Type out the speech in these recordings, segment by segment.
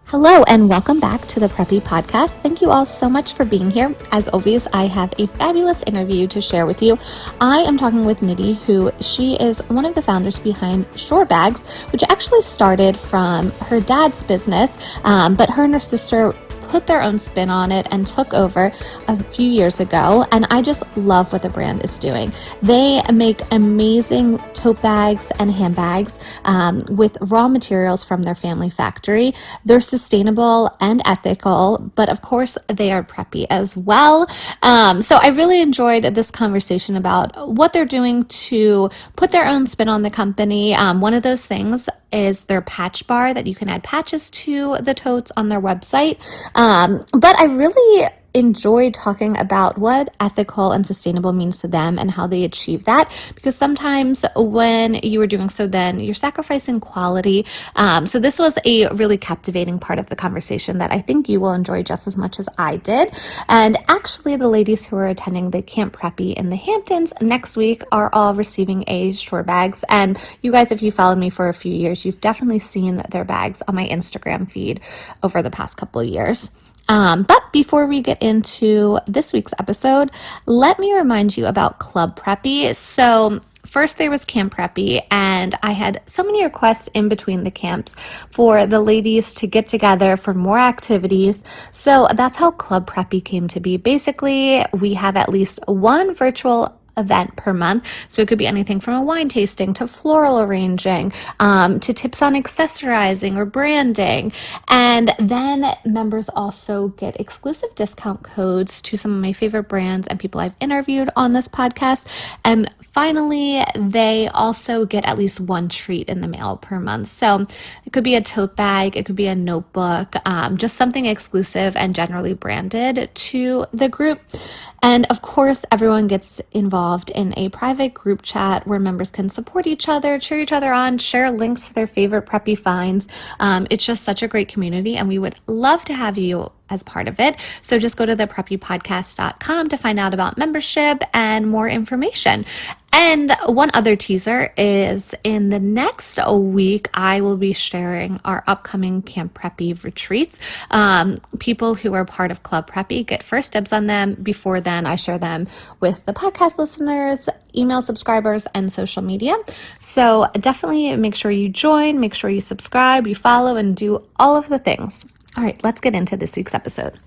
Hello and welcome back to the Preppy podcast. Thank you all so much for being here. As always, I have a fabulous interview to share with you. I am talking with Nidhi, who she is one of the founders behind Shore Bags, which actually started from her dad's business, but her and her sister put their own spin on it and took over a few years ago. And I just love what the brand is doing. They make amazing tote bags and handbags with raw materials from their family factory. They're sustainable and ethical, but of course they are preppy as well. So I really enjoyed this conversation about what they're doing to put their own spin on the company. One of those things is their patch bar that you can add patches to the totes on their website. But I really enjoy talking about what ethical and sustainable means to them and how they achieve that, because sometimes when you are doing so, then you're sacrificing quality. So this was a really captivating part of the conversation that I think you will enjoy just as much as I did. And actually, the ladies who are attending the Camp Preppy in the Hamptons next week are all receiving a Shore Bags. And you guys, if you followed me for a few years, you've definitely seen their bags on my Instagram feed over the past couple of years. But before we get into this week's episode, let me remind you about Club Preppy. So first there was Camp Preppy, and I had so many requests in between the camps for the ladies to get together for more activities. So that's how Club Preppy came to be. Basically, we have at least one virtual event per month. So it could be anything from a wine tasting to floral arranging, to tips on accessorizing or branding. And then members also get exclusive discount codes to some of my favorite brands and people I've interviewed on this podcast. And finally, they also get at least one treat in the mail per month. So it could be a tote bag, it could be a notebook, just something exclusive and generally branded to the group. And of course, everyone gets involved in a private group chat where members can support each other, cheer each other on, share links to their favorite preppy finds. It's just such a great community, and we would love to have you as part of it. So just go to thepreppypodcast.com to find out about membership and more information. And one other teaser is in the next week, I will be sharing our upcoming Camp Preppy retreats. People who are part of Club Preppy get first dibs on them. Before then, I share them with the podcast listeners, email subscribers, and social media. So definitely make sure you join, make sure you subscribe, you follow, and do all of the things. All right, let's get into this week's episode.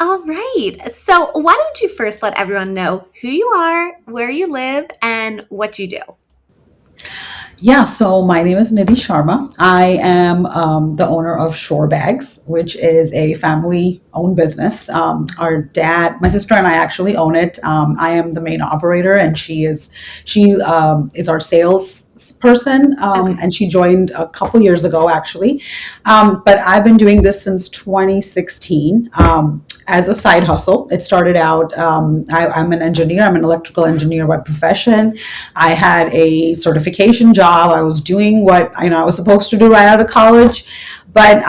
All right. So why don't you first let everyone know who you are, where you live, and what you do? Yeah, so my name is Nidhi Sharma. I am the owner of Shore Bags, which is a family-owned business. Our dad, my sister, and I actually own it. I am the main operator, and she is our sales person, and she joined a couple years ago, actually. But I've been doing this since 2016. As a side hustle. It started out, I'm an engineer. I'm an electrical engineer by profession. I had a certification job. I was doing what I was supposed to do right out of college, but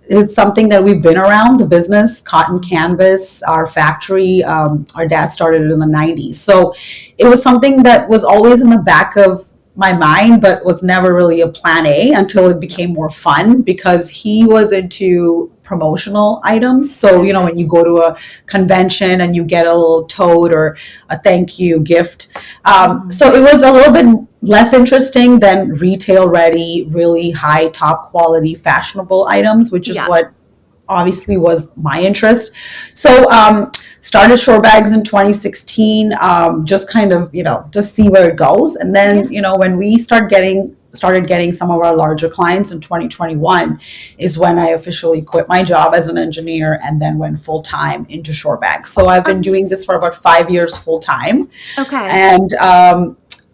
it's something that we've been around, the business, cotton canvas, our factory. Our dad started it in the 90s. So it was something that was always in the back of my mind, but was never really a plan A until it became more fun, because he was into promotional items. So, when you go to a convention and you get a little tote or a thank you gift. So it was a little bit less interesting than retail ready, really high, top quality, fashionable items, which is what obviously was my interest. So, started Shore Bags in 2016, just kind of, just see where it goes. And then, when we started getting some of our larger clients in 2021 is when I officially quit my job as an engineer and then went full time into Shore Bags. So I've been doing this for about 5 years full time. Okay.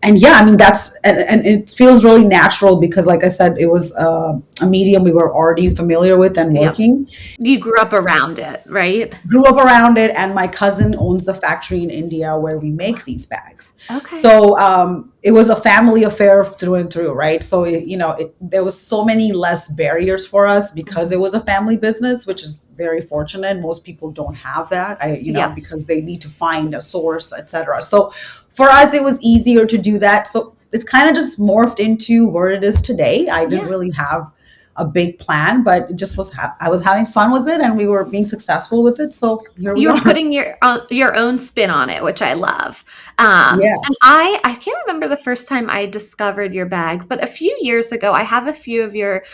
And yeah, that's, and it feels really natural because, like I said, it was a medium we were already familiar with and working. You grew up around it, right? Grew up around it, and my cousin owns a factory in India where we make these bags. Okay. So it was a family affair through and through, right? So, there was so many less barriers for us because it was a family business, which is very fortunate. Most people don't have that, because they need to find a source, etc. So for us, it was easier to do that. So it's kind of just morphed into where it is today. I didn't really have a big plan, but it just was, I was having fun with it and we were being successful with it. So here we You were are. putting your own spin on it, which I love. Yeah. And I can't remember the first time I discovered your bags, but a few years ago, I have a few of your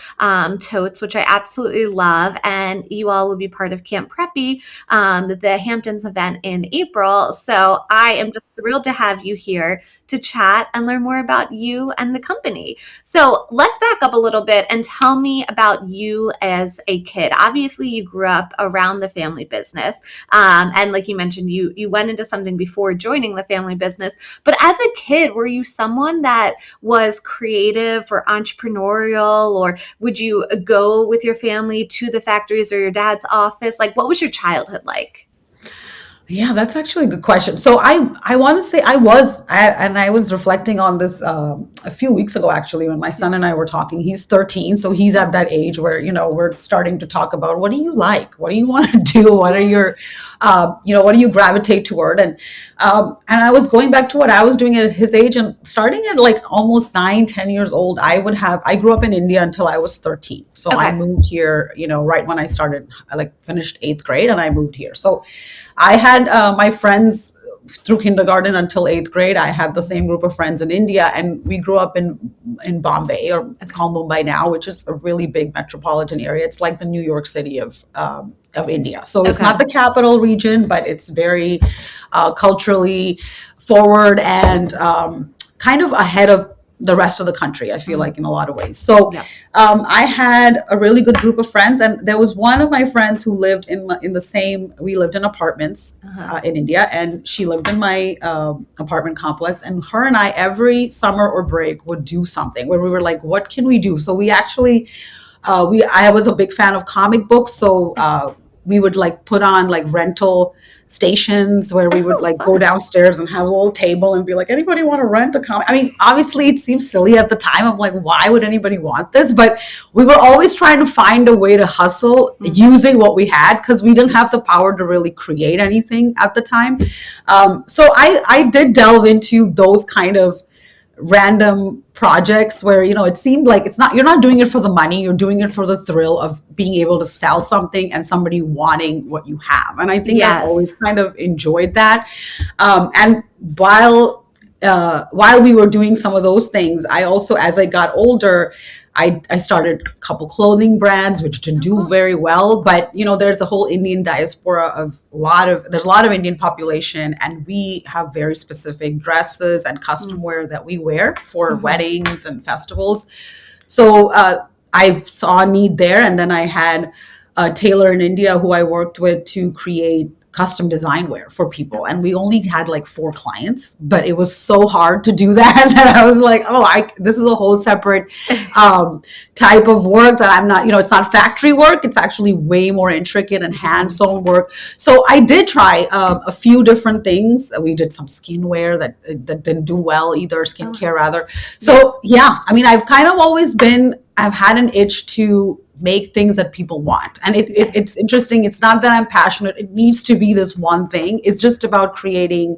totes, which I absolutely love. And you all will be part of Camp Preppy, the Hamptons event in April. So I am just thrilled to have you here to chat and learn more about you and the company. So let's back up a little bit and tell me about you as a kid. Obviously, you grew up around the family business. And like you mentioned, you went into something before joining the family business. But as a kid, were you someone that was creative or entrepreneurial, or would you go with your family to the factories or your dad's office? Like, what was your childhood like? Yeah, that's actually a good question. So I want to say I was reflecting on this a few weeks ago actually when my son and I were talking. He's 13, so he's at that age where we're starting to talk about what do you like, what do you want to do, what are your, what do you gravitate toward, and I was going back to what I was doing at his age and starting at like almost 9, 10 years old. I grew up in India until I was 13, so I Okay. moved here, right when I started, I like finished eighth grade and I moved here. So I had my friends through kindergarten until eighth grade. I had the same group of friends in India, and we grew up in Bombay, or it's called Mumbai now, which is a really big metropolitan area. It's like the New York City of India. So it's Okay. not the capital region, but it's very culturally forward and kind of ahead of the rest of the country, I feel Mhm. like, in a lot of ways. So Yeah. I had a really good group of friends, and there was one of my friends who lived in the same. We lived in apartments Uh-huh. in India, and she lived in my apartment complex. And her and I, every summer or break, would do something where we were like, "What can we do?" So we actually we I was a big fan of comic books, so we would like put on like rental stations where we would Oh, like go fun. downstairs and have a little table and be like, anybody want to rent a comic? I mean, obviously it seems silly at the time. I'm like, why would anybody want this? But we were always trying to find a way to hustle Mhm. using what we had because we didn't have the power to really create anything at the time. So I did delve into those kind of random projects where it seemed like you're not doing it for the money, you're doing it for the thrill of being able to sell something and somebody wanting what you have. And I think I've Yes. always kind of enjoyed that. And while we were doing some of those things, I also, as I got older, I started a couple clothing brands, which didn't Oh, do cool. very well. But there's a whole Indian diaspora there's a lot of Indian population, and we have very specific dresses and custom wear that we wear for Mm-hmm. weddings and festivals. So I saw a need there, and then I had a tailor in India who I worked with to create custom design wear for people, and we only had like 4 clients, but it was so hard to do that that I was like, oh, this is a whole separate type of work that I'm not, it's not factory work, it's actually way more intricate and hand sewn work. So I did try a few different things. We did some skinwear that didn't do well either, Oh, skincare rather. yeah. So yeah, I mean, I've had an itch to make things that people want. And Yeah. it's interesting. It's not that I'm passionate. It needs to be this one thing. It's just about creating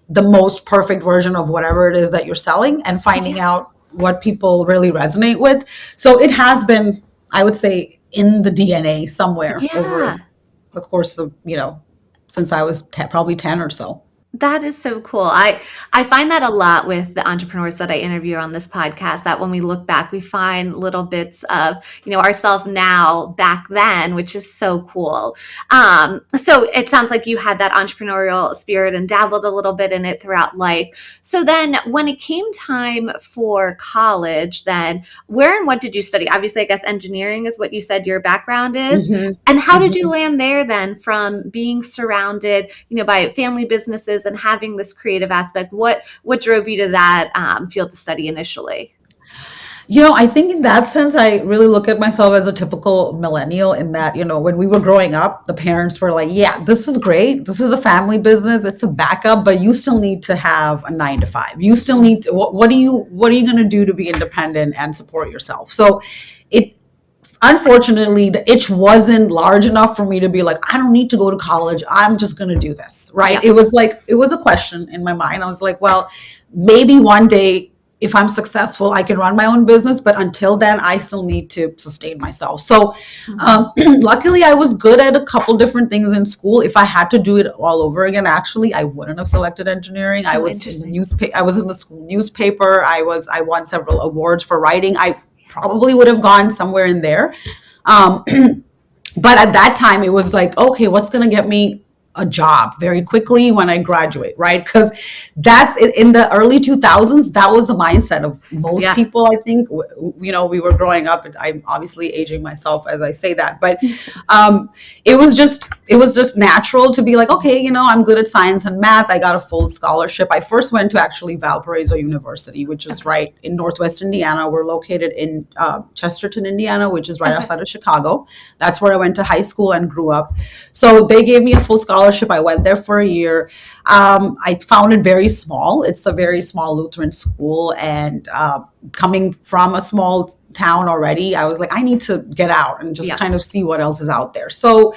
the most perfect version of whatever it is that you're selling and finding Yeah. out what people really resonate with. So it has been, I would say, in the DNA somewhere over Yeah. the course of, since I was probably 10 or so. That is so cool. I find that a lot with the entrepreneurs that I interview on this podcast, that when we look back, we find little bits of, ourselves now back then, which is so cool. So it sounds like you had that entrepreneurial spirit and dabbled a little bit in it throughout life. So then when it came time for college, then where and what did you study? Obviously, I guess engineering is what you said your background is. Hmm. And how did you Hmm. land there then, from being surrounded, by family businesses and having this creative aspect? What drove you to that field to study initially? I think in that sense, I really look at myself as a typical millennial in that, when we were growing up, the parents were like, yeah, this is great. This is a family business. It's a backup, but you still need to have a 9 to 5. You still need to, what are you going to do to be independent and support yourself? So it, unfortunately, the itch wasn't large enough for me to be like, I don't need to go to college. I'm just going to do this. Right. Yeah. It was a question in my mind. I was like, well, maybe one day if I'm successful, I can run my own business. But until then, I still need to sustain myself. So, Mhm. luckily, I was good at a couple different things in school. If I had to do it all over again, actually, I wouldn't have selected engineering. I Oh, was in the interesting. newspaper. I was in the school newspaper. I won several awards for writing. I probably would have gone somewhere in there. Um, but at that time it was like, okay, what's going to get me a job very quickly when I graduate, right? Because that's in the early 2000s, that was the mindset of most Yeah. people. I think, we were growing up, and I'm obviously aging myself as I say that, but it was just natural to be like, okay, I'm good at science and math. I got a full scholarship. I first went to actually Valparaiso University, which is Okay. right in Northwest Indiana. We're located in Chesterton, Indiana, which is right Okay. outside of Chicago. That's where I went to high school and grew up. So they gave me a full scholarship. I went there for a year. I found it very small. It's a very small Lutheran school. And coming from a small town already, I was like, I need to get out and just Yeah. kind of see what else is out there. So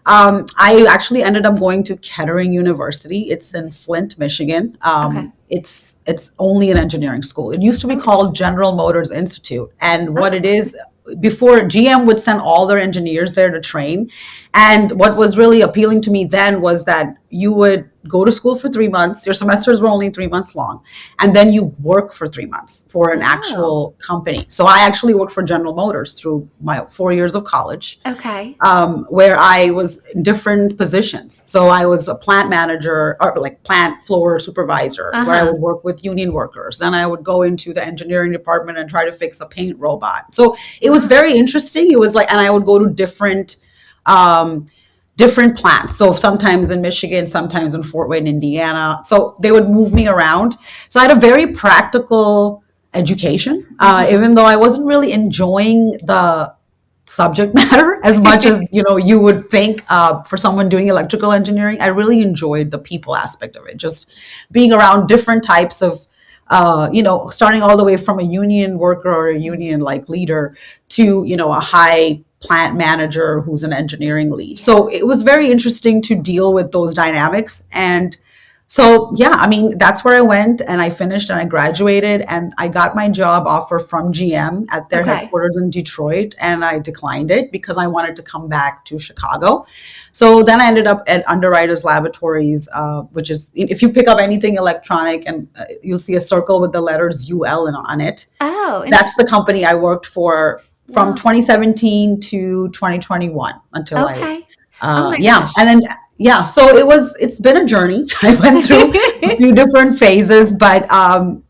I actually ended up going to Kettering University. It's in Flint, Michigan. Okay. It's only an engineering school. It used to be Okay. called General Motors Institute, and what it Oh. is, before, GM would send all their engineers there to train. And what was really appealing to me then was that you would go to school for 3 months. Your semesters were only 3 months long, and then you work for 3 months for an Oh. actual company. So I actually worked for General Motors through my 4 years of college, Okay. where I was in different positions. So I was a plant manager, or like plant floor supervisor, where I Uh-huh. would work with union workers. Then I would go into the engineering department and try to fix a paint robot. So it was Wow. very interesting. It was like, and I would go to um, different plants. So sometimes in Michigan, sometimes in Fort Wayne, Indiana. So they would move me around. So I had a very practical education, Hmm. even though I wasn't really enjoying the subject matter as much as you would think, for someone doing electrical engineering. I really enjoyed the people aspect of it, just being around different types of starting all the way from a union worker or a union like leader to a high plant manager who's an engineering lead. Yeah. So it was very interesting to deal with those dynamics. And so, yeah, I mean, that's where I went, and I finished and I graduated, and I got my job offer from GM at their Okay. headquarters in Detroit, and I declined it because I wanted to come back to Chicago. So then I ended up at Underwriters Laboratories, which is, if you pick up anything electronic, and you'll see a circle with the letters UL on it. Oh, That's the interesting. company I worked for from Wow. 2017 to 2021 until Okay. Oh my yeah. gosh. And then, yeah, so it's been a journey. I went through a few different phases, but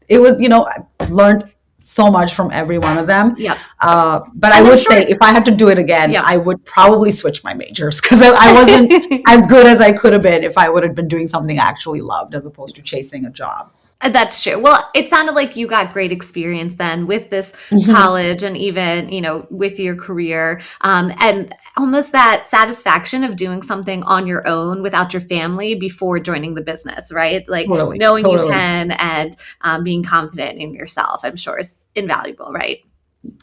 it was, I learned so much from every one of them. Yep. But I And I'm would say sure. if I had to do it again, Yep. I would probably switch my majors, because I wasn't as good as I could have been if I would have been doing something I actually loved as opposed to chasing a job. That's true. Well, it sounded like you got great experience then with this Mhm. college and even, with your career, and almost that satisfaction of doing something on your own without your family before joining the business, right? Like Totally, knowing you totally. can and being confident in yourself, I'm sure is invaluable, right?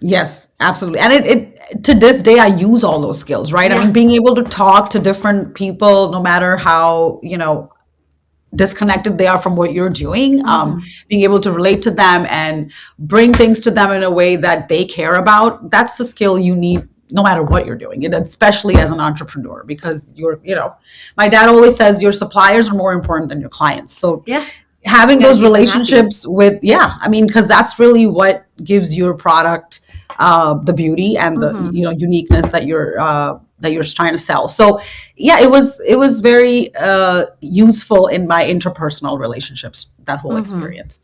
Yes, absolutely. And it to this day, I use all those skills, right? I Yeah. mean, being able to talk to different people, no matter how, disconnected they are from what you're doing, Hmm. being able to relate to them and bring things to them in a way that they care about, that's the skill you need no matter what you're doing, and especially as an entrepreneur, because my dad always says your suppliers are more important than your clients. So Yeah. having Got to those keep them happy. relationships with, yeah, I mean, because that's really what gives your product the beauty and the Hmm. uniqueness that you're trying to sell. So yeah, it was very useful in my interpersonal relationships, that whole Hmm. experience.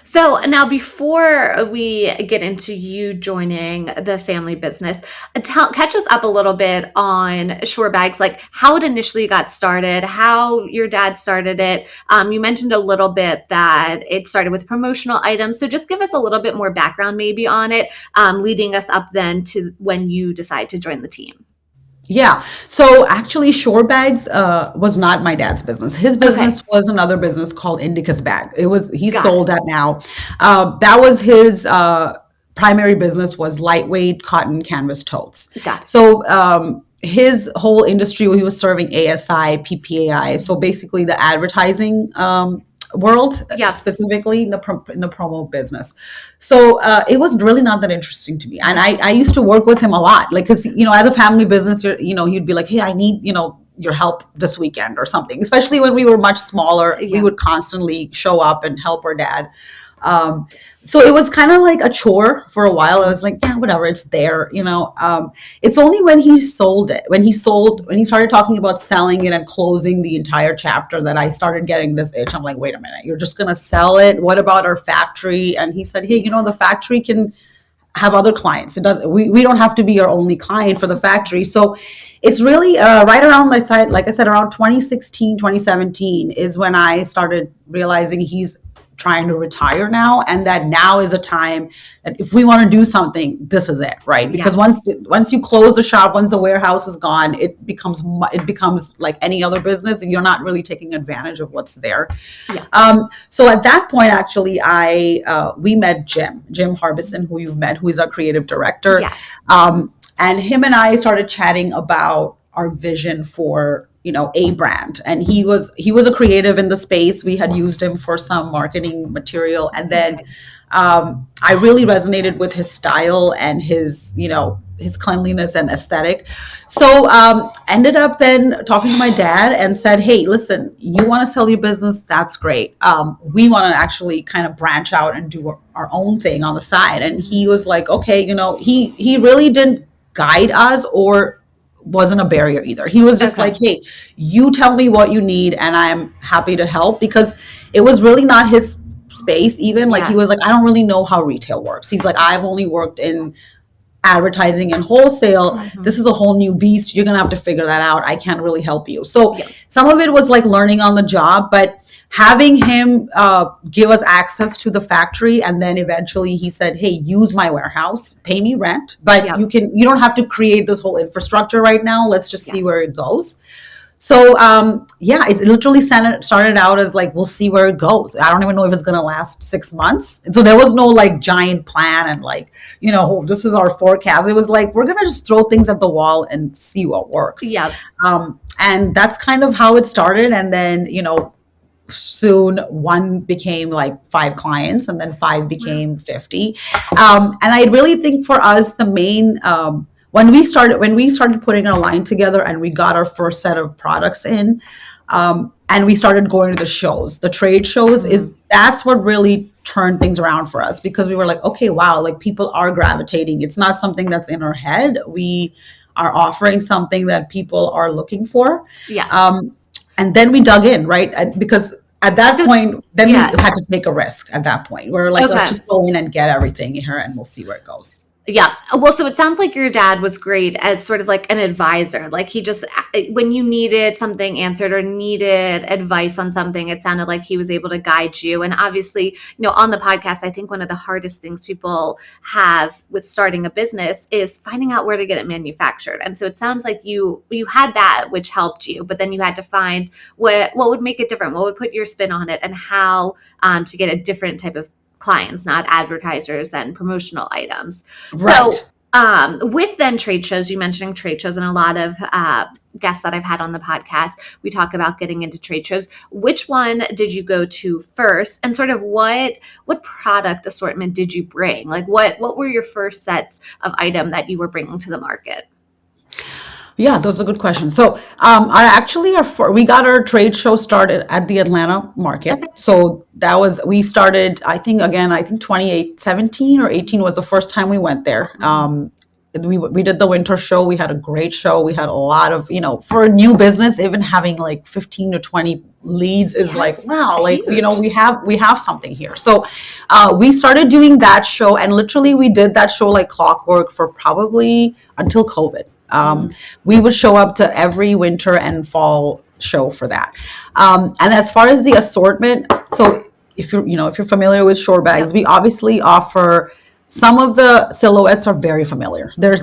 So now, before we get into you joining the family business, catch us up a little bit on Shore Bags, like how it initially got started, how your dad started it. You mentioned a little bit that it started with promotional items. So just give us a little bit more background maybe on it, leading us up then to when you decide to join the team. Yeah. So actually, Shore Bags was not my dad's business. His Okay. business was another business called Indicus Bag. He's Got it. sold that now. That was his primary business, was lightweight cotton canvas totes. Got it. So his whole industry, he was serving ASI, PPAI. So basically, the advertising world, Yeah. specifically in the promo business. So it was really not that interesting to me. And I used to work with him a lot, like, because as a family business, he'd be like, hey, I need your help this weekend or something. Especially when we were much smaller, we Yeah. would constantly show up and help our dad. Um, so it was kind of like a chore for a while. I was like, yeah, whatever, it's there. It's only when he sold it, when he started talking about selling it and closing the entire chapter, that I started getting this itch. I'm like, wait a minute, you're just going to sell it? What about our factory? And he said, hey, the factory can have other clients. It does. We don't have to be our only client for the factory. So it's really right around, like I said, around 2016, 2017 is when I started realizing he's trying to retire now, and that now is a time that if we want to do something, this is it, right? Because Yes. once you close the shop, once the warehouse is gone, it becomes like any other business, and you're not really taking advantage of what's there. Yeah. So at that point, actually, we met Jim Harbison, who you've met, who is our creative director. Yes. And him and I started chatting about our vision for a brand. And he was a creative in the space. We had used him for some marketing material, and then I really resonated with his style and his cleanliness and aesthetic. So ended up then talking to my dad and said, hey, listen, you want to sell your business? That's great. We want to actually kind of branch out and do our own thing on the side. And he was like, okay, he really didn't guide us or wasn't a barrier either. He was just Okay. like, hey, you tell me what you need and I'm happy to help, because it was really not his space. Even like, he Yeah. was like, I don't really know how retail works. He's like, I've only worked in advertising and wholesale. This is a whole new beast. You're gonna have to figure that out. I can't really help you. So Yeah. some of it was like learning on the job, but having him give us access to the factory, and then eventually he said, hey, use my warehouse, pay me rent, but Yeah. you don't have to create this whole infrastructure right now. Let's just see Yes. where it goes. So yeah, it literally started out as like, we'll see where it goes. I don't even know if it's gonna last 6 months. And so there was no like giant plan and like, this is our forecast. It was like, we're gonna just throw things at the wall and see what works. Yeah. And that's kind of how it started. And then, soon one became like 5 clients, and then 5 became 50. And I really think for us, the main when we started putting our line together and we got our first set of products in, and we started going to the trade shows, that's what really turned things around for us, because we were like, okay, wow, like people are gravitating. It's not something that's in our head. We are offering something that people are looking for. Yes. And then we dug in, right? Because at that So point, then yeah. we had to take a risk. At that point, we're like, let's Okay. just go in and get everything here, and we'll see where it goes. Yeah. Well, so it sounds like your dad was great as sort of like an advisor. Like he just, when you needed something answered or needed advice on something, it sounded like he was able to guide you. And obviously, on the podcast, I think one of the hardest things people have with starting a business is finding out where to get it manufactured. And so it sounds like you had that, which helped you, but then you had to find what would make it different, what would put your spin on it, and how to get a different type of clients, not advertisers and promotional items. Right. So with then trade shows, you mentioning trade shows, and a lot of guests that I've had on the podcast, we talk about getting into trade shows. Which one did you go to first, and sort of what product assortment did you bring? Like what were your first sets of item that you were bringing to the market? Yeah, those are good questions. So, we got our trade show started at the Atlanta market. So we started, I think 2017 or 18 was the first time we went there. We did the winter show. We had a great show. We had a lot of, for a new business, even having like 15 to 20 leads is like, wow, like, huge. we have something here. So we started doing that show, and literally we did that show like clockwork for probably until COVID. We would show up to every winter and fall show for that. And as far as the assortment, so if you're familiar with Shore Bags, we obviously offer some of the silhouettes are very familiar. There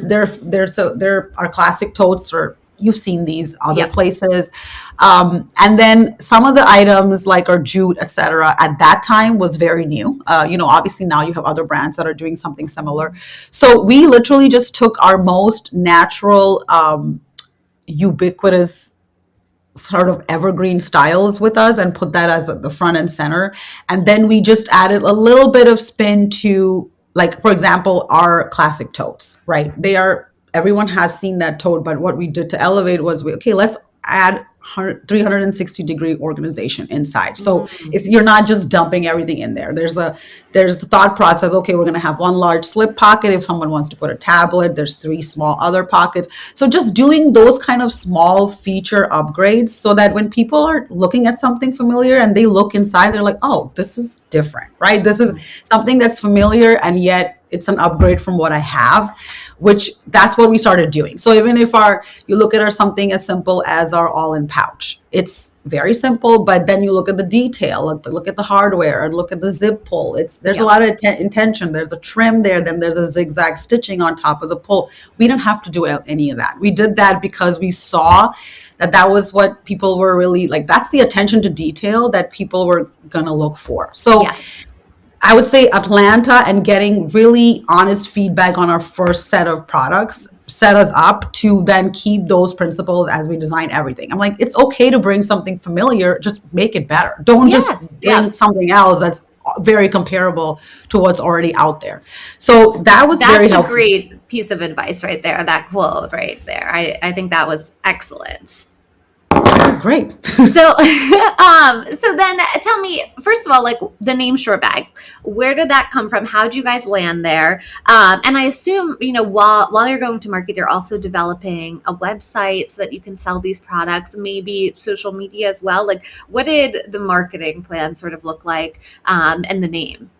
are classic totes, or you've seen these other places. And then some of the items like our jute, etc., at that time was very new. Obviously now you have other brands that are doing something similar. So we literally just took our most natural, ubiquitous sort of evergreen styles with us and put that as the front and center. And then we just added a little bit of spin to, like, for example, our classic totes, right? They are, everyone has seen that tote, but what we did to elevate was, okay, let's add 360-degree organization inside. So it's, you're not just dumping everything in there. There's the thought process. Okay, we're going to have one large slip pocket if someone wants to put a tablet. There's 3 small other pockets. So just doing those kind of small feature upgrades so that when people are looking at something familiar and they look inside, they're like, oh, this is different, right? This is something that's familiar and yet it's an upgrade from what I have, which that's what we started doing. So even if you look at something as simple as our all-in pouch, it's very simple, but then you look at the detail, look at the hardware, and look at the zip pull. There's a lot of intention. There's a trim there, then there's a zigzag stitching on top of the pull. We didn't have to do any of that. We did that because we saw that was what people were really like. That's the attention to detail that people were gonna look for. So Yes. I would say Atlanta and getting really honest feedback on our first set of products set us up to then keep those principles as we design everything. I'm like, it's okay to bring something familiar, just make it better. Don't just bring something else that's very comparable to what's already out there. So that's very helpful. That's a great piece of advice right there. That quote right there. I think that was excellent. Great. So, so then tell me, first of all, like the name Shore Bags, where did that come from? How did you guys land there? And I assume, while you're going to market, you're also developing a website so that you can sell these products, maybe social media as well. Like, what did the marketing plan sort of look like, and the name?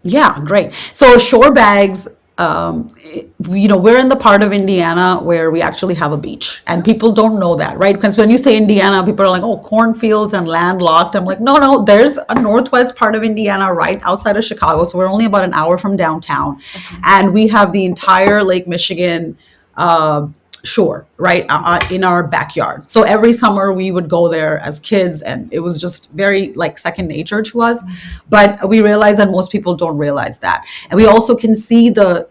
Yeah, great. So Shore Bags, we're in the part of Indiana where we actually have a beach, and people don't know that, right? Because when you say Indiana, people are like, oh, cornfields and landlocked. I'm like, no, there's a northwest part of Indiana right outside of Chicago. So we're only about an hour from downtown. And we have the entire Lake Michigan shore right in our backyard. So every summer we would go there as kids, and it was just very like second nature to us. But we realize that most people don't realize that. And we also can see the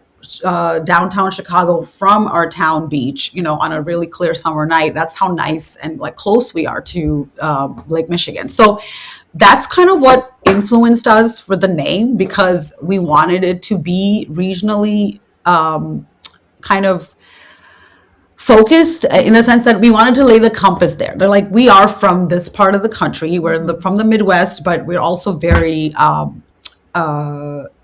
downtown Chicago from our town beach, on a really clear summer night. That's how nice and like close we are to Lake Michigan. So that's kind of what influenced us for the name, because we wanted it to be regionally kind of focused in the sense that we wanted to lay the compass there. They're like, we are from this part of the country. We're from the Midwest, but we're also very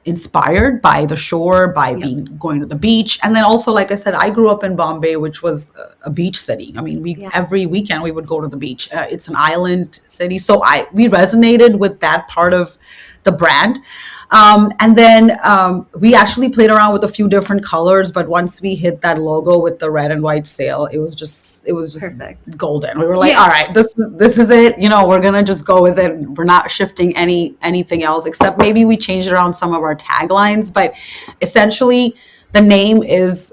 inspired by the shore, by going to the beach. And then also, like I said, I grew up in Bombay, which was a beach city. I mean, every weekend we would go to the beach. It's an island city. So we resonated with that part of the brand. And then we actually played around with a few different colors, but once we hit that logo with the red and white sail, it was just perfect. Golden. We were like, all right, this is it. We're gonna just go with it. We're not shifting anything else, except maybe we changed around some of our taglines. But essentially, the name is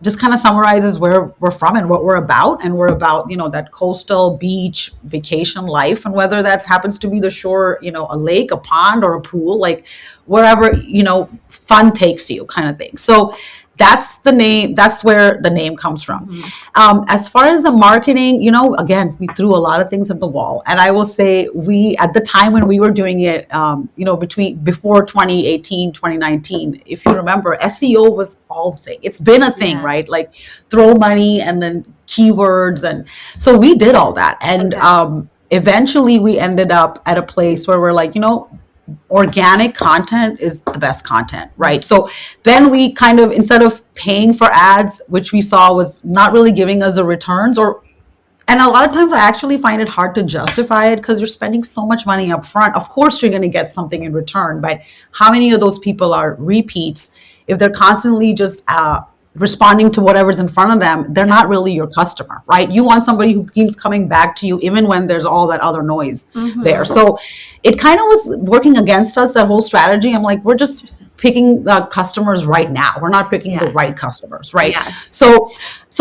just kind of summarizes where we're from and what we're about. And we're about, that coastal beach vacation life. And whether that happens to be the shore, a lake, a pond, or a pool, like wherever, fun takes you kind of thing. So that's the name. That's where the name comes from. As far as the marketing, again, we threw a lot of things at the wall. And I will say at the time when we were doing it, before 2018, 2019, if you remember, SEO was all the thing. It's been a thing, right? Like throw money and then keywords. And so we did all that. And eventually we ended up at a place where we're like, organic content is the best content, right? So then we kind of, instead of paying for ads, which we saw was not really giving us the returns, and a lot of times I actually find it hard to justify it because you're spending so much money up front. Of course, you're going to get something in return, but how many of those people are repeats? If they're constantly just responding to whatever's in front of them, they're not really your customer, right? You want somebody who keeps coming back to you even when there's all that other noise there. So it kind of was working against us, that whole strategy. I'm like, we're just picking customers right now. We're not picking the right customers, right? So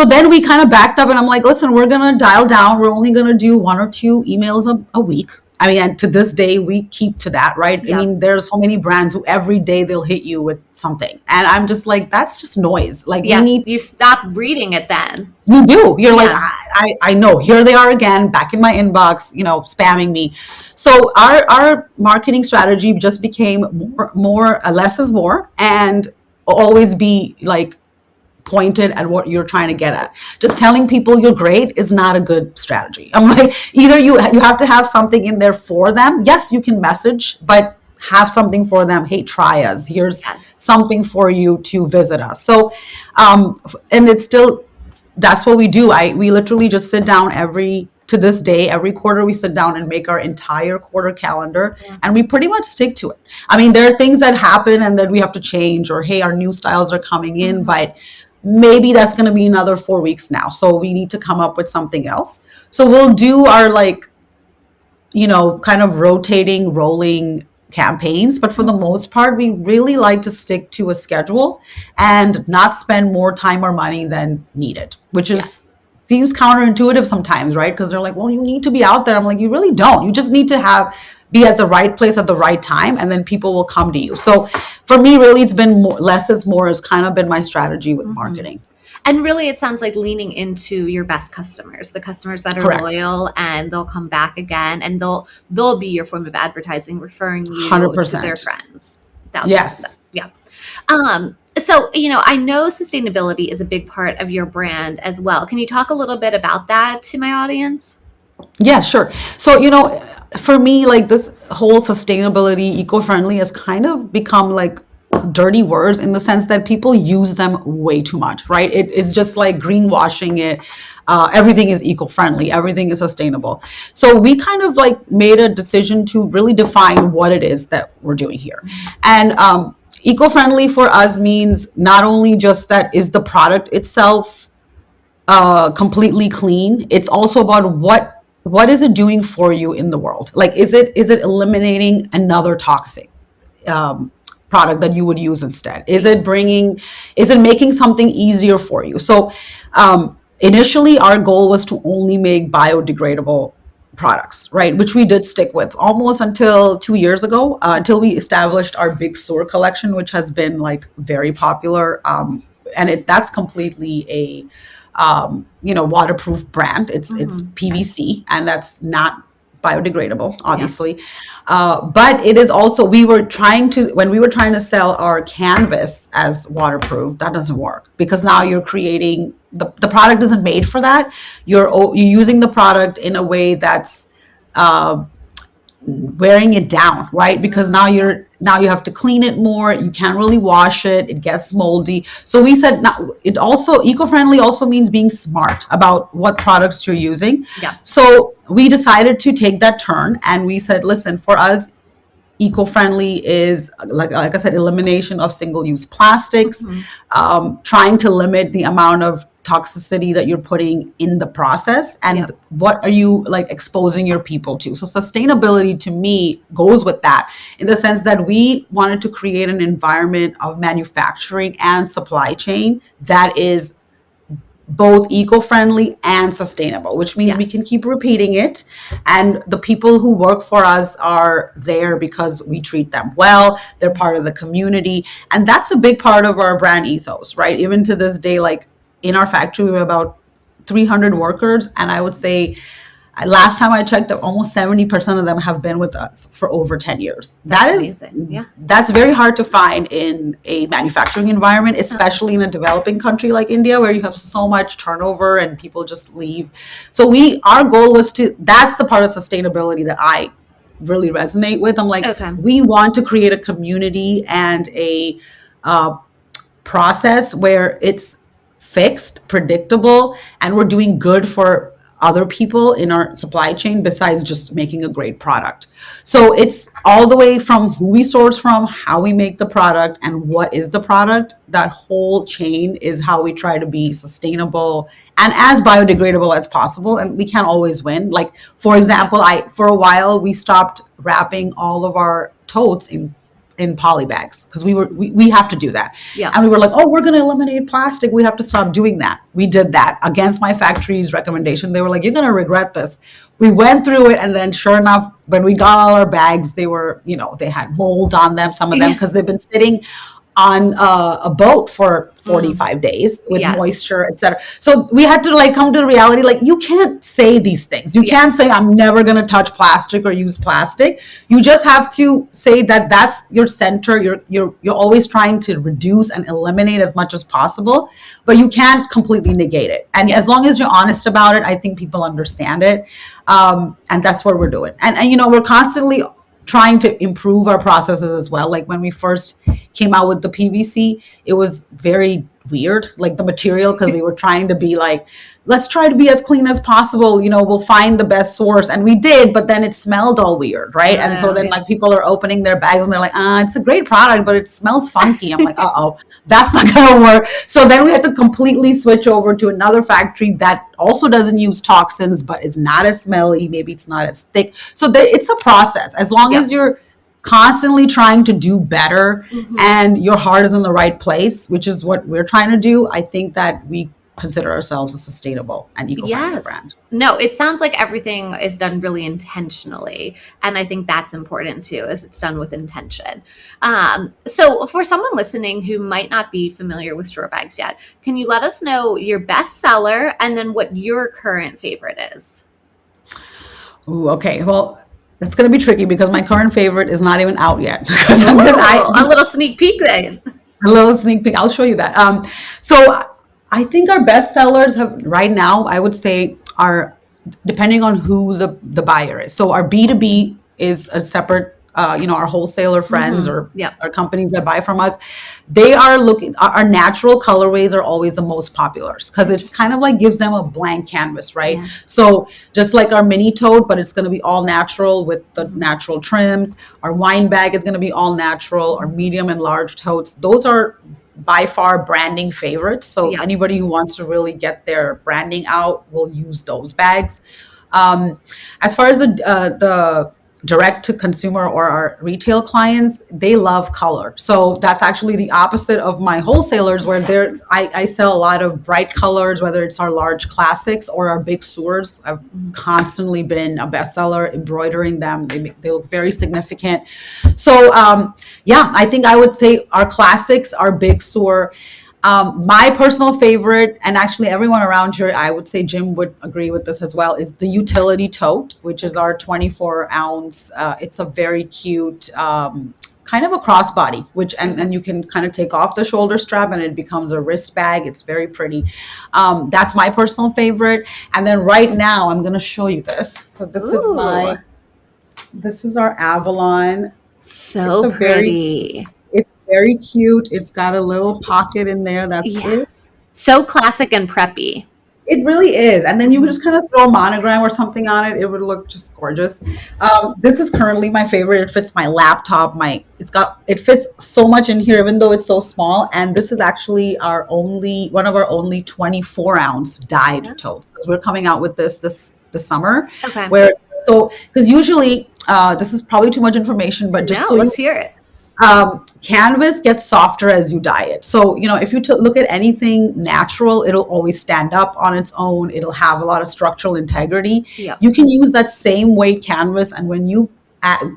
then we kind of backed up, and I'm like, listen, we're going to dial down. We're only going to do 1 or 2 emails a week. I mean, and to this day, we keep to that, right? I mean, there's so many brands who every day they'll hit you with something. And I'm just like, that's just noise. Like, you stop reading it then. You do. You're like, I know here they are again, back in my inbox, spamming me. So our marketing strategy just became more less is more, and always be like pointed at what you're trying to get at. Just telling people you're great is not a good strategy. I'm like, either you have to have something in there for them. Yes, you can message, but have something for them. Hey, try us. Here's Yes. something for you to visit us. So, and it's still, that's what we do. We literally just sit down to this day, every quarter we sit down and make our entire quarter calendar, Yeah. and we pretty much stick to it. I mean, there are things that happen and that we have to change, or hey, our new styles are coming in, but maybe that's going to be another 4 weeks now. So we need to come up with something else. So we'll do our kind of rotating, rolling campaigns. But for the most part, we really like to stick to a schedule and not spend more time or money than needed, which is seems counterintuitive sometimes, right? Because they're like, well, you need to be out there. I'm like, you really don't. You just need to be at the right place at the right time, and then people will come to you. So for me, really, it's been less is more has kind of been my strategy with marketing. And really, it sounds like leaning into your best customers, the customers that are Correct. loyal and they'll come back again, and they'll be your form of advertising, referring you to 100%. their friends. Yes. Yeah. So, I know sustainability is a big part of your brand as well. Can you talk a little bit about that to my audience? Yeah, sure. So, for me, like this whole sustainability, eco-friendly has kind of become like dirty words in the sense that people use them way too much, right? It's just like greenwashing it. Everything is eco-friendly, everything is sustainable. So we kind of like made a decision to really define what it is that we're doing here. And eco-friendly for us means not only just that is the product itself completely clean, it's also about what is it doing for you in the world? Like, is it eliminating another toxic product that you would use instead? Is it making something easier for you? So initially our goal was to only make biodegradable products, right? Which we did stick with almost until 2 years ago, until we established our Big Sur collection, which has been like very popular. And that's completely a waterproof brand. It's PVC, and that's not biodegradable, obviously. But it is also, when we were trying to sell our canvas as waterproof, that doesn't work, because now you're creating the product isn't made for that. You're using the product in a way that's wearing it down, right? Because now you have to clean it more. You can't really wash it. It gets moldy. So we said, it also eco-friendly also means being smart about what products you're using. Yeah. So we decided to take that turn, and we said, listen, for us, eco-friendly is like I said, elimination of single-use plastics, trying to limit the amount of toxicity that you're putting in the process, and what are you like exposing your people to. So sustainability to me goes with that, in the sense that we wanted to create an environment of manufacturing and supply chain that is both eco-friendly and sustainable, which means we can keep repeating it, and the people who work for us are there because we treat them well. They're part of the community, and that's a big part of our brand ethos, right? Even to this day, like in our factory, we have about 300 workers, and I would say last time I checked, almost 70% of them have been with us for over 10 years. That's amazing. Yeah. That's very hard to find in a manufacturing environment, especially in a developing country like India, where you have so much turnover and people just leave. So our goal was that's the part of sustainability that I really resonate with. I'm like, we want to create a community and a process where it's fixed, predictable, and we're doing good for other people in our supply chain besides just making a great product. So it's all the way from who we source from, how we make the product, and what is the product. That whole chain is how we try to be sustainable and as biodegradable as possible. And we can't always win. Like, for example, for a while we stopped wrapping all of our totes in poly bags, because we have to do that. And we were like, we're going to eliminate plastic, we have to stop doing that. We did that against my factory's recommendation. They were like, you're going to regret this. We went through it, and then sure enough, when we got all our bags, they were, they had mold on them, some of them, because they've been sitting on a boat for Mm. 45 days with Yes. moisture, etc. So we had to like come to reality, like you can't say these things. You Yeah. can't say I'm never going to touch plastic or use plastic. You just have to say that that's your center. You're always trying to reduce and eliminate as much as possible, but you can't completely negate it. And Yeah. as long as you're honest about it, I think people understand it. And that's what we're doing. And we're constantly trying to improve our processes as well. Like when we first came out with the PVC, it was very weird, like the material, because we were trying to be like, let's try to be as clean as possible. We'll find the best source. And we did, but then it smelled all weird, right? And so then Yeah. like people are opening their bags and they're like, it's a great product, but it smells funky. I'm like, uh-oh, that's not gonna work. So then we had to completely switch over to another factory that also doesn't use toxins, but is not as smelly. Maybe it's not as thick. So it's a process. As long Yep. as you're constantly trying to do better Mhm. and your heart is in the right place, which is what we're trying to do, I think that we consider ourselves a sustainable and eco-friendly brand. Yes. No, it sounds like everything is done really intentionally. And I think that's important too, is it's done with intention. So for someone listening who might not be familiar with store bags yet, can you let us know your best seller and then what your current favorite is? Ooh, okay. Well, that's going to be tricky because my current favorite is not even out yet. Oh, a little sneak peek then. A little sneak peek. I'll show you that. So I think our best sellers have right now, I would say, are depending on who the buyer is. So our B2B is a separate, our wholesaler friends or Yep. our companies that buy from us. They are looking, our natural colorways are always the most popular because it's kind of like gives them a blank canvas, right? Yeah. So just like our mini tote, but it's going to be all natural with the natural trims. Our wine bag is going to be all natural. Our medium and large totes, those are by far branding favorites. So Yeah. anybody who wants to really get their branding out will use those bags. As far as the direct to consumer or our retail clients, they love color. So that's actually the opposite of my wholesalers, where I sell a lot of bright colors, whether it's our large classics or our big sours. I've constantly been a bestseller embroidering them. They look very significant. So yeah, I think I would say our classics, our big sour. My personal favorite, and actually everyone around here, I would say Jim would agree with this as well, is the utility tote, which is our 24 ounce. It's a very cute, kind of a crossbody, and you can kind of take off the shoulder strap and it becomes a wrist bag. It's very pretty. That's my personal favorite. And then right now I'm going to show you this. So Ooh, this is our Avalon. It's so a very pretty. it's very cute. It's got a little pocket in there. That's it. Yes. So classic and preppy. It really is. And then you can Mhm. just kind of throw a monogram or something on it. It would look just gorgeous. This is currently my favorite. It fits my laptop. It fits so much in here, even though it's so small. And this is actually one of our only 24 ounce dyed totes. We're coming out with this summer, Okay. because usually, this is probably too much information, but just No, so you let's hear it. canvas gets softer as you dye it. So, if you look at anything natural, it'll always stand up on its own. It'll have a lot of structural integrity. Yep. You can use that same weight canvas, and when you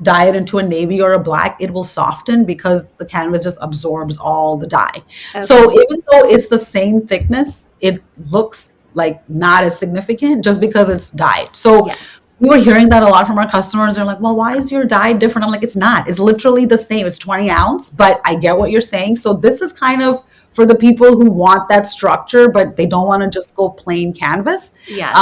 dye it into a navy or a black, it will soften because the canvas just absorbs all the dye. Okay. So even though it's the same thickness, it looks like not as significant just because it's dyed. So Yeah. we were hearing that a lot from our customers. They're like, well, why is your dye different? I'm like, it's not. It's literally the same. It's 20 ounce, but I get what you're saying. So this is kind of for the people who want that structure, but they don't want to just go plain canvas. Yes.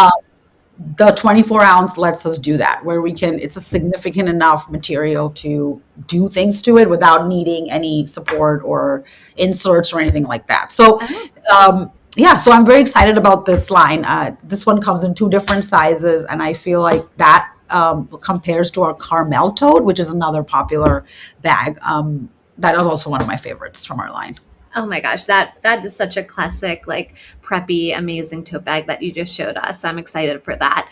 The 24 ounce lets us do that, where it's a significant enough material to do things to it without needing any support or inserts or anything like that. So, yeah, so I'm very excited about this line. This one comes in two different sizes, and I feel like that compares to our Carmel tote, which is another popular bag. That is also one of my favorites from our line. Oh my gosh, that is such a classic, like preppy, amazing tote bag that you just showed us. I'm excited for that.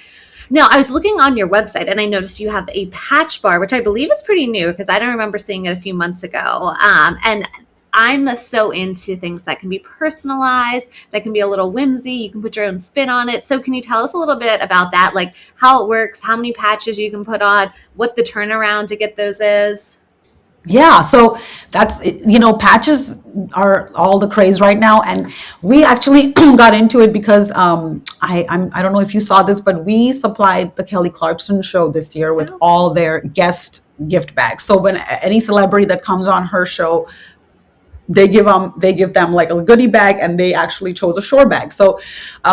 Now, I was looking on your website and I noticed you have a patch bar, which I believe is pretty new because I don't remember seeing it a few months ago. And I'm so into things that can be personalized, that can be a little whimsy. You can put your own spin on it. So can you tell us a little bit about that? Like how it works, how many patches you can put on, what the turnaround to get those is? Yeah, so that's patches are all the craze right now, and we actually got into it because I don't know if you saw this, but we supplied the Kelly Clarkson show this year with Oh, all their guest gift bags. So when any celebrity that comes on her show, they give them like a goodie bag, and they actually chose a shore bag. So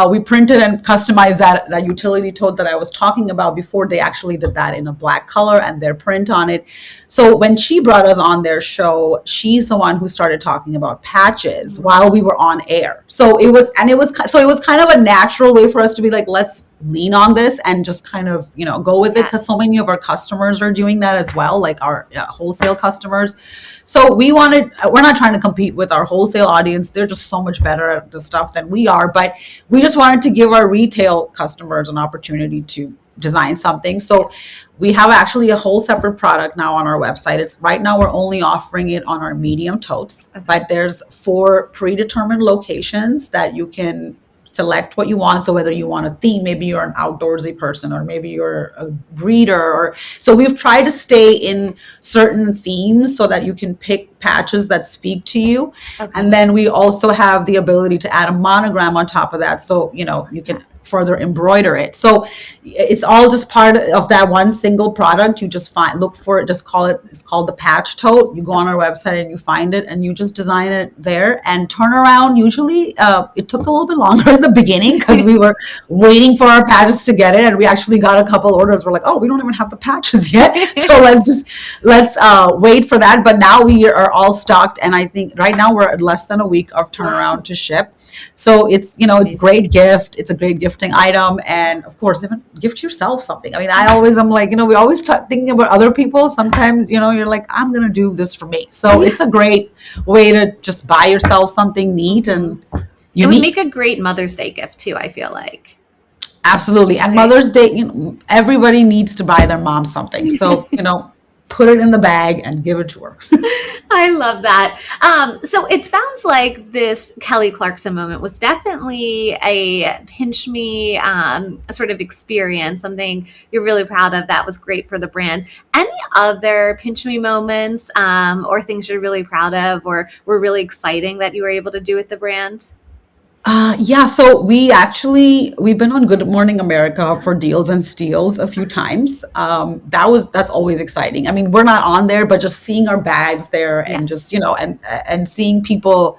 we printed and customized that utility tote that I was talking about before. They actually did that in a black color and their print on it. So when she brought us on their show, she's the one who started talking about patches while we were on air. So it was kind of a natural way for us to be like, let's lean on this and just kind of go with it, because so yes. many of our customers are doing that as well, like our wholesale customers. So we're not trying to compete with our wholesale audience. They're just so much better at the stuff than we are. But we just wanted to give our retail customers an opportunity to design something. So we have actually a whole separate product now on our website. It's right now we're only offering it on our medium totes, Okay. but there's 4 predetermined locations that you can select what you want. So whether you want a theme, maybe you're an outdoorsy person, or maybe you're a reader, or so we've tried to stay in certain themes so that you can pick patches that speak to you. Okay. And then we also have the ability to add a monogram on top of that, so you can further embroider it. So it's all just part of that one single product. You just look for it, just call it, it's called the patch tote. You go on our website and you find it, and you just design it there. And turnaround, usually it took a little bit longer in the beginning because we were waiting for our patches to get it, and we actually got a couple orders. We're like, oh, we don't even have the patches yet, so let's wait for that. But now we are all stocked, and I think right now we're at less than a week of turnaround Wow. to ship. So it's it's a great gift. It's a great gifting item, and of course, even gift yourself something. I mean, I'm like, we always start thinking about other people. Sometimes you're like, I'm gonna do this for me. So it's a great way to just buy yourself something neat and It would make unique. a great Mother's Day gift too, I feel like. Absolutely. And Right. Mother's Day, everybody needs to buy their mom something. So put it in the bag and give it to her. I love that. So it sounds like this Kelly Clarkson moment was definitely a pinch me sort of experience, something you're really proud of that was great for the brand. Any other pinch me moments or things you're really proud of or were really exciting that you were able to do with the brand? Yeah, so we've been on Good Morning America for deals and steals a few times. That's always exciting. I mean, we're not on there, but just seeing our bags there, and Yes. just and seeing people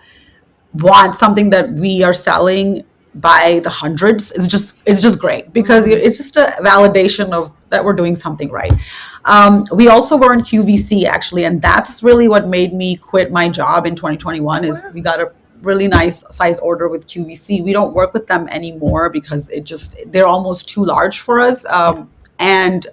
want something that we are selling by the hundreds is just great, because Mhm. it's just a validation of that we're doing something right. We also were in QVC actually, and that's really what made me quit my job in 2021. Is Wow. we got a really nice size order with QVC. We don't work with them anymore because they're almost too large for us. And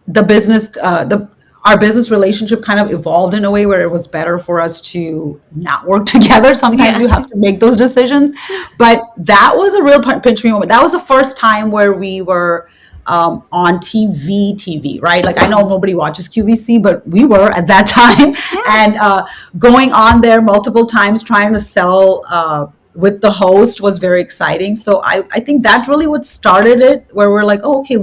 the business the Our business relationship kind of evolved in a way where it was better for us to not work together. Sometimes Yeah. you have to make those decisions, but that was a real pinch me moment. That was the first time where we were on TV, right? Like, I know nobody watches QVC, but we were at that time, Yeah. and going on there multiple times trying to sell with the host was very exciting. So I think that really what started it, where we're like, oh, okay,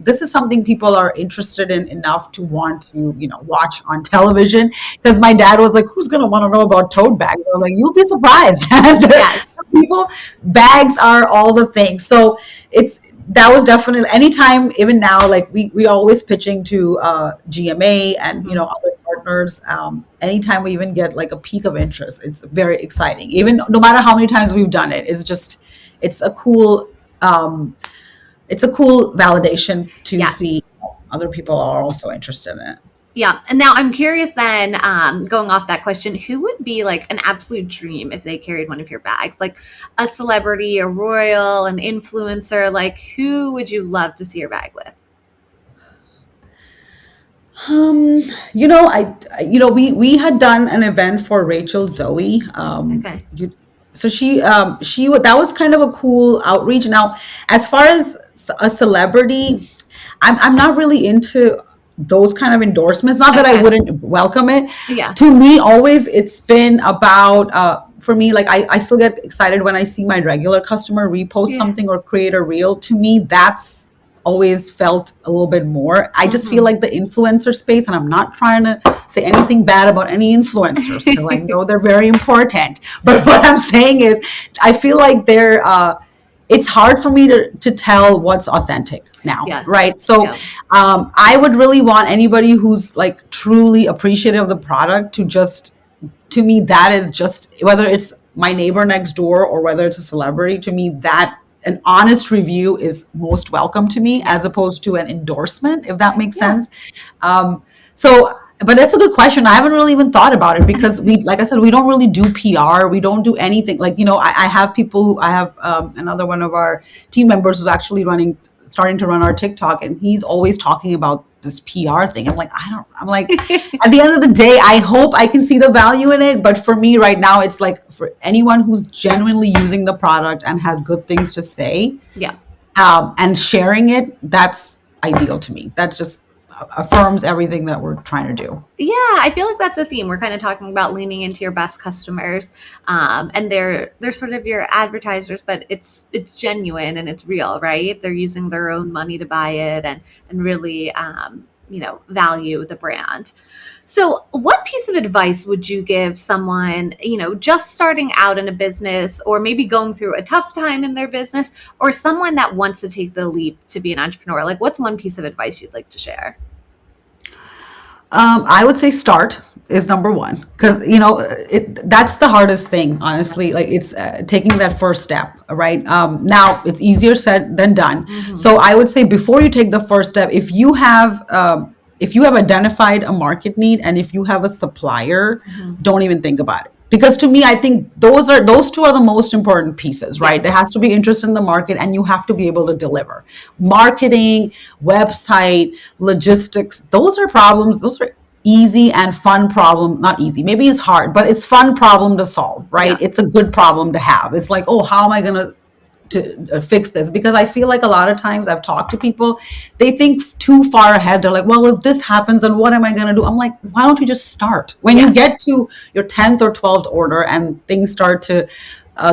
this is something people are interested in enough to want to, watch on television. Because my dad was like, who's going to want to know about tote bags? I'm like, you'll be surprised. Yes. People, bags are all the things. So that was definitely, anytime, even now, like we always pitching to GMA and Mhm. other partners. Anytime we even get like a peak of interest, it's very exciting. Even no matter how many times we've done it, it's a cool um, it's a cool validation to Yes. see other people are also interested in it. Yeah. And now I'm curious then, going off that question, who would be like an absolute dream if they carried one of your bags? Like a celebrity, a royal, an influencer? Like who would you love to see your bag with? Um, we had done an event for Rachel Zoe. Okay. That was kind of a cool outreach. Now, as far as a celebrity, I'm not really into those kind of endorsements. Not that I Okay. wouldn't welcome it. Yeah. To me, always it's been about for me, like I still get excited when I see my regular customer repost Yeah. something or create a reel. To me, that's always felt a little bit more. I just feel Mhm. like the influencer space, and I'm not trying to say anything bad about any influencers because I know they're very important. But what I'm saying is, I feel like it's hard for me to tell what's authentic now, Yeah. right? So Yeah. I would really want anybody who's like truly appreciative of the product to just, to me, that is just, whether it's my neighbor next door or whether it's a celebrity, to me, that an honest review is most welcome to me as Yes. opposed to an endorsement, if that makes Yeah. sense. Um, so, but that's a good question. I haven't really even thought about it because like I said, we don't really do PR. We don't do anything. Like, I have people, I have another one of our team members who's actually starting to run our TikTok, and he's always talking about this PR thing. I'm like, at the end of the day, I hope I can see the value in it. But for me right now, it's like for anyone who's genuinely using the product and has good things to say, Yeah. and sharing it, that's ideal to me. That's just affirms everything that we're trying to do. Yeah, I feel like that's a theme. We're kind of talking about leaning into your best customers, and they're sort of your advertisers, but it's genuine and it's real, right? They're using their own money to buy it and really value the brand. So, what piece of advice would you give someone just starting out in a business, or maybe going through a tough time in their business, or someone that wants to take the leap to be an entrepreneur? Like, what's one piece of advice you'd like to share? I would say start is number one Yeah. because that's the hardest thing, honestly. Like it's taking that first step, right? Now it's easier said than done. Hmm. So I would say before you take the first step, if you have identified a market need and if you have a supplier, Hmm. don't even think about it. Because to me, I think those two are the most important pieces, right? There Yes. has to be interest in the market and you have to be able to deliver. Marketing, website, logistics, those are problems. Those are easy and fun problem. Not easy. Maybe it's hard, but it's fun problem to solve, right? Yeah. It's a good problem to have. It's like, oh, how am I going to fix this? Because I feel like a lot of times I've talked to people, they think too far ahead. They're like, well, if this happens, then what am I going to do? I'm like, why don't you just start? When you Yeah. get to your 10th or 12th order and things start to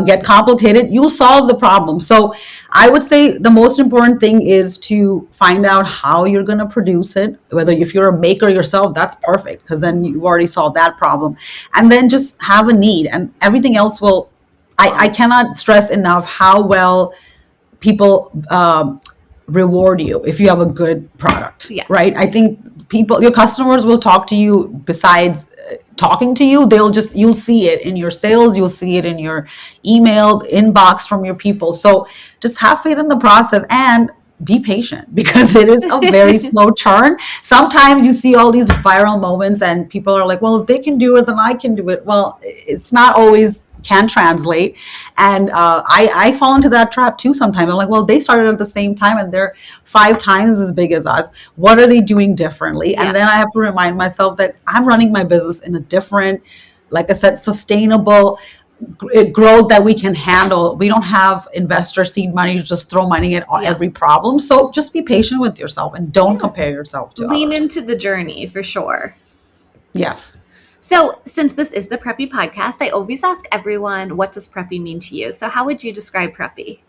get complicated, you'll solve the problem. So I would say the most important thing is to find out how you're going to produce it. Whether if you're a maker yourself, that's perfect because then you've already solved that problem. And then just have a need and everything else will. I cannot stress enough how well people reward you if you have a good product, Yes. right? I think your customers will talk to you besides talking to you. You'll see it in your sales, you'll see it in your email inbox from your people. So just have faith in the process and be patient because it is a very slow churn. Sometimes you see all these viral moments and people are like, well, if they can do it, then I can do it. Well, it's not always can translate. And I fall into that trap too sometimes. I'm like, well, they started at the same time and they're 5 times as big as us. What are they doing differently? Yeah. And then I have to remind myself that I'm running my business in a different, like I said, sustainable growth that we can handle. We don't have investor seed money to just throw money at Yeah. every problem. So just be patient with yourself and don't Yeah. compare yourself to Lean others. into the journey for sure. Yes. So, since this is the Preppy podcast, I always ask everyone, what does Preppy mean to you? So, how would you describe Preppy?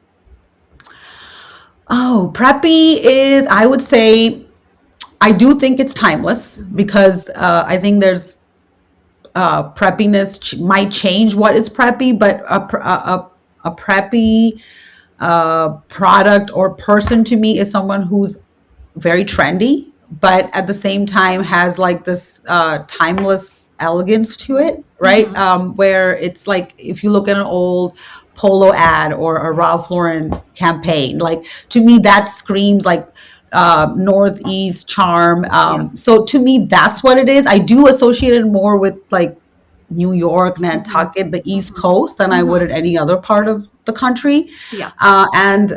Oh, preppy is, I would say, I do think it's timeless Hmm. because I think there's preppiness might change what is preppy, but a preppy product or person to me is someone who's very trendy, but at the same time has like this timeless elegance to it, right? Hmm. Where it's like if you look at an old polo ad or a Ralph Lauren campaign, like to me that screams like Northeast charm. Yeah. So to me, that's what it is. I do associate it more with like New York, Hmm. Nantucket, the East Hmm. Coast than I would Hmm. at any other part of the country. Yeah. And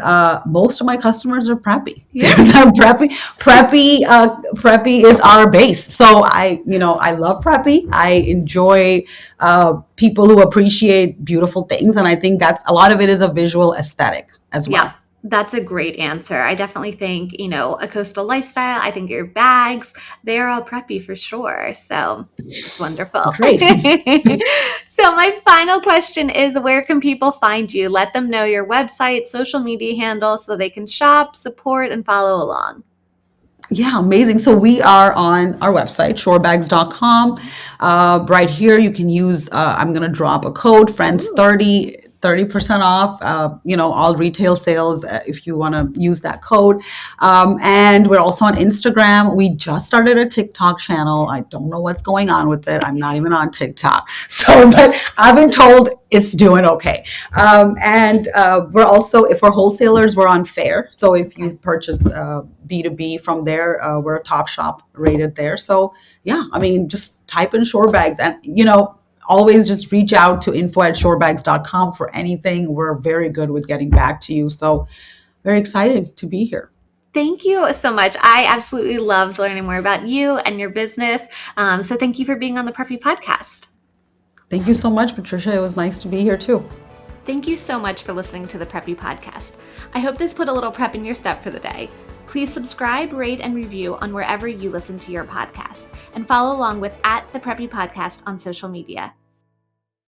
most of my customers are preppy. Yeah. They're preppy. Preppy is our base. So I love preppy. I enjoy people who appreciate beautiful things, and I think that's a lot of it is a visual aesthetic as Yeah. well. That's a great answer. I definitely think, a coastal lifestyle. I think your bags, they're all preppy for sure. So it's wonderful. Great. So my final question is, where can people find you? Let them know your website, social media handle so they can shop, support, and follow along. Yeah, amazing. So we are on our website, shorebags.com. Right here, you can use, I'm going to drop a code, friends Ooh. 30% off, all retail sales if you want to use that code. And we're also on Instagram. We just started a TikTok channel. I don't know what's going on with it. I'm not even on TikTok. So, but I've been told it's doing okay. And we're also, if we're wholesalers, we're on Fair. So if you purchase B2B from there, we're a top shop rated there. So yeah, I mean, just type in Shore Bags and, always just reach out to info@shorebags.com for anything. We're very good with getting back to you. So very excited to be here. Thank you so much. I absolutely loved learning more about you and your business. So thank you for being on the Preppy podcast. Thank you so much, Patricia. It was nice to be here too. Thank you so much for listening to the Preppy podcast. I hope this put a little prep in your step for the day. Please subscribe, rate, and review on wherever you listen to your podcast, and follow along with @the Preppy Podcast on social media.